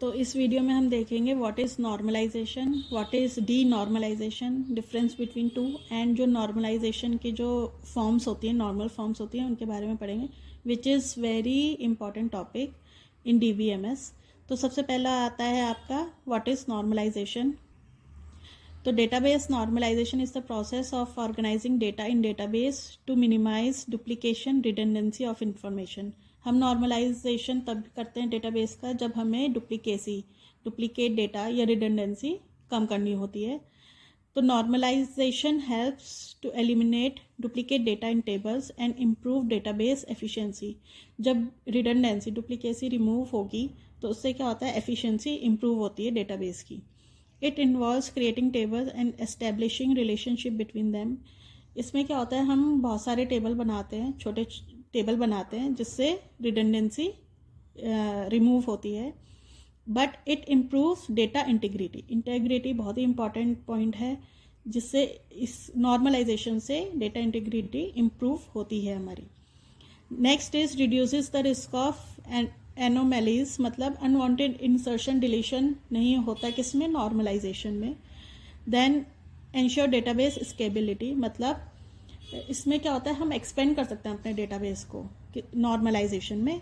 तो इस वीडियो में हम देखेंगे what is normalisation, what is denormalisation, difference between two, and जो नॉर्मलाइजेशन की जो फॉर्म्स होती हैं, नॉर्मल फॉर्म्स होती हैं, उनके बारे में पढ़ेंगे, which is very important topic in DBMS। तो सबसे पहला आता है आपका व्हाट इज़ नॉर्मलाइजेशन। तो database normalisation is the process of organising data in database to minimise duplication redundancy of information. हम नॉर्मलाइजेशन तब करते हैं डेटाबेस का जब हमें डुप्लीकेट डेटा या रिडंडेंसी कम करनी होती है। तो normalisation helps to eliminate duplicate data in tables and improve database efficiency. जब रिडंडेंसी डुप्लीकेसी रिमूव होगी तो उससे क्या होता है, एफिशिएंसी इम्प्रूव होती है डेटाबेस की। It involves creating tables and establishing relationship between them. इसमें क्या होता है, हम बहुत सारे टेबल बनाते हैं, छोटे टेबल बनाते हैं जिससे रिडंडेंसी रिमूव होती है। But it improves data integrity बहुत ही इंपॉर्टेंट पॉइंट है, जिससे इस नॉर्मलाइजेशन से डेटा इंटीग्रिटी इम्प्रूव होती है हमारी। Next is reduces the risk of anomalies, मतलब अनवांटेड इंसर्शन डिलीशन नहीं होता किसमें, नॉर्मलाइजेशन में। देन एंश्योर डेटाबेस स्केबिलिटी, मतलब इसमें क्या होता है, हम एक्सपेंड कर सकते हैं अपने डेटाबेस को नॉर्मलाइजेशन में,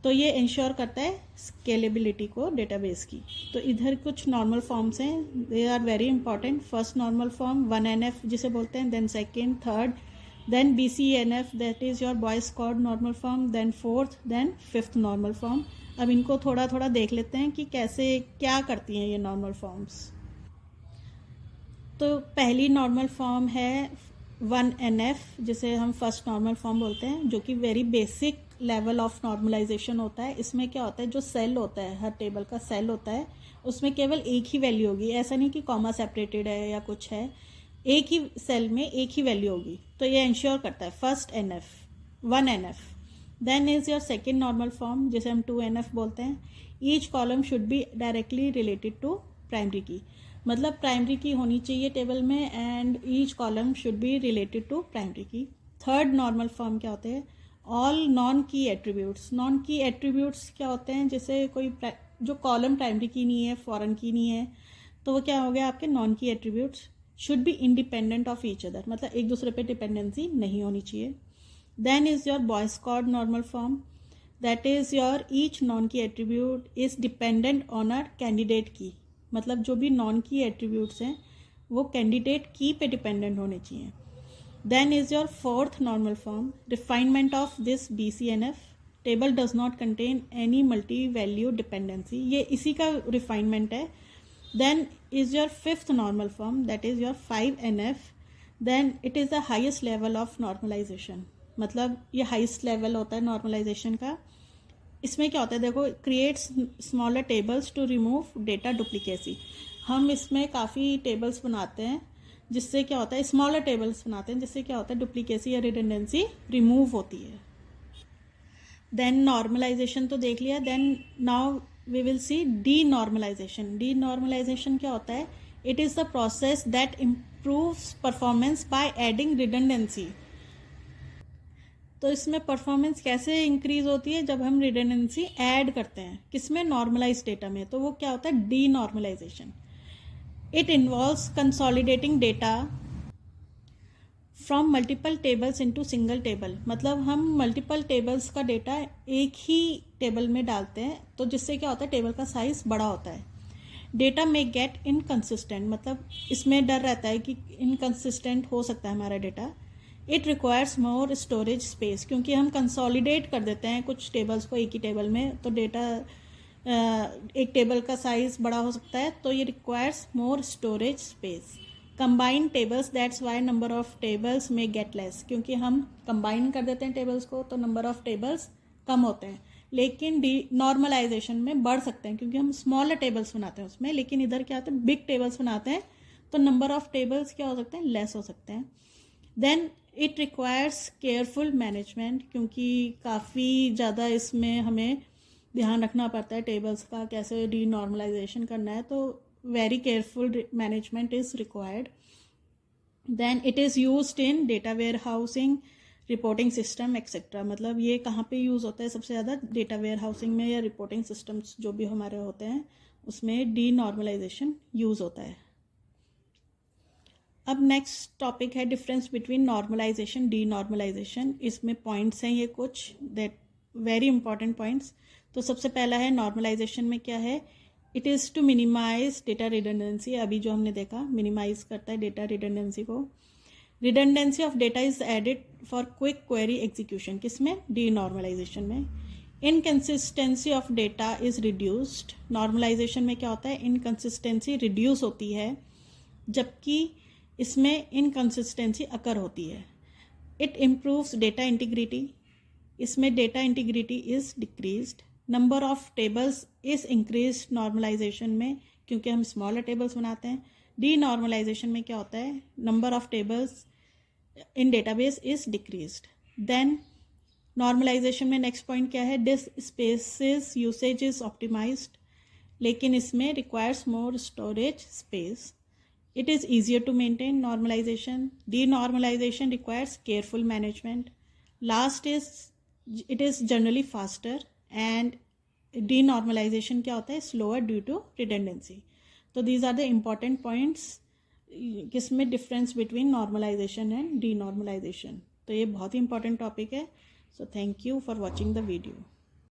तो ये इंश्योर करता है स्केलेबिलिटी को डेटाबेस की। तो इधर कुछ नॉर्मल फॉर्म्स हैं, they are very important. First normal form 1NF जिसे बोलते हैं, then second, third, then BCNF that is your boys code normal form, then fourth, then fifth normal form। अब इनको थोड़ा थोड़ा देख लेते हैं कि कैसे क्या करती हैं ये नॉर्मल फॉर्म्स। तो पहली नॉर्मल फॉर्म है 1NF जिसे हम फर्स्ट नॉर्मल फॉर्म बोलते हैं, जो कि very basic level of normalisation होता है। इसमें क्या होता है, जो सेल होता है, हर टेबल का सेल होता है, उसमें केवल एक ही वैल्यू होगी। ऐसा नहीं कि कॉमा सेपरेटेड है या कुछ है, एक ही सेल में एक ही वैल्यू होगी। तो ये इंश्योर करता है first NF 1NF। Then is your second normal form जिसे हम 2NF बोलते हैं। Each column should be directly related to primary key, मतलब प्राइमरी की होनी चाहिए टेबल में, and each column should be related to primary key. Third normal form क्या होते हैं, all non key attributes. Non key attributes क्या होते हैं, जैसे कोई जो कॉलम प्राइमरी की नहीं है, फॉरेन की नहीं है, तो वो क्या हो गया आपके non key attributes. Should be independent of each other, मतलब एक दूसरे पे डिपेंडेंसी नहीं होनी चाहिए। Then is your Boyce Codd normal form, that is your each non key attribute is dependent on a candidate key, मतलब जो भी नॉन की एट्रीब्यूट्स हैं वो कैंडिडेट की पे डिपेंडेंट होने चाहिए। Then is your fourth normal form, refinement of this BCNF, table does not contain any multi value dependency, ये इसी का रिफाइनमेंट है। Then is your fifth normal form, that is your 5NF। then it is the highest level of normalization, मतलब ये highest level होता है normalisation का। इसमें क्या होता है, देखो, creates smaller tables two remove data duplicacy. हम इसमें काफ़ी टेबल्स बनाते हैं जिससे क्या होता है, स्मॉलर टेबल्स बनाते हैं जिससे क्या होता है, डुप्लीकेसी या रिडंडेंसी रिमूव होती है। देन नॉर्मलाइजेशन तो देख लिया। Then now we will see denormalisation. Denormalisation क्या होता है, it is the process that improves performance by adding redundancy. तो इसमें परफॉर्मेंस कैसे इंक्रीज होती है, जब हम रिडंडेंसी ऐड करते हैं किसमें, नॉर्मलाइज डेटा में, तो वो क्या होता है, denormalisation. It involves consolidating data from multiple tables into single table, मतलब हम मल्टीपल टेबल्स का डेटा एक ही टेबल में डालते हैं, तो जिससे क्या होता है, टेबल का साइज बड़ा होता है। डेटा में गेट इनकंसिस्टेंट, मतलब इसमें डर रहता है कि इनकंसिस्टेंट हो सकता है हमारा data. It requires more storage space, क्योंकि हम कंसोलिडेट कर देते हैं कुछ टेबल्स को एक ही टेबल में, तो डेटा एक टेबल का साइज बड़ा हो सकता है, तो ये requires more storage space. Combine tables, that's why number of tables में गेट लेस, क्योंकि हम कंबाइन कर देते हैं टेबल्स को तो नंबर ऑफ टेबल्स कम होते हैं। लेकिन नॉर्मलाइजेशन में बढ़ सकते हैं क्योंकि हम स्मॉलर टेबल्स बनाते हैं उसमें, लेकिन इधर क्या होता है, बिग टेबल्स बनाते हैं, तो नंबर ऑफ टेबल्स क्या हो सकते हैं, लेस हो सकते हैं। Then it requires careful management, क्योंकि काफ़ी ज़्यादा इसमें हमें ध्यान रखना पड़ता है टेबल्स का, कैसे डीनॉर्मलाइजेशन करना है, तो very careful management is required. Then it is used in data warehousing, reporting system etcetera. मतलब ये कहाँ पे यूज़ होता है सबसे ज़्यादा? डेटा वेयर हाउसिंग में या रिपोर्टिंग सिस्टम्स जो भी हमारे होते हैं उसमें डी नॉर्मलाइजेशन यूज़ होता है। अब नेक्स्ट टॉपिक है difference between normalisation denormalisation. इसमें पॉइंट्स हैं ये कुछ दैट वेरी इंपॉर्टेंट पॉइंट्स। तो सबसे पहला है नॉर्मलाइजेशन में क्या है? It is to minimise data redundancy. अभी जो हमने देखा मिनिमाइज करता है डेटा रिडंडेंसी को। Redundancy of data is added for quick query execution. किसमें? डी नॉर्मलाइजेशन में। Inconsistency of data is reduced. Normalisation में क्या होता है? इनकन्सिस्टेंसी रिड्यूस होती है, जबकि इसमें इनकन्सिस्टेंसी अकर होती है। It improves data integrity. इसमें data integrity is decreased. Number of tables is increase normalisation में, क्योंकि हम स्मॉलर टेबल्स बनाते हैं। डी नॉर्मलाइजेशन में क्या होता है? Number of tables in database is decreased. Then normalisation में नेक्स्ट पॉइंट क्या है? Disk spaces usage is optimised, लेकिन इसमें requires more storage space. It is easier to maintain normalization. Denormalization requires careful management. Last is it is generally faster, and denormalization क्या होता है? Slower due to redundancy. तो these are the important points किसमें difference between normalization and denormalization. तो ये बहुत ही important topic है. So thank you for watching the video.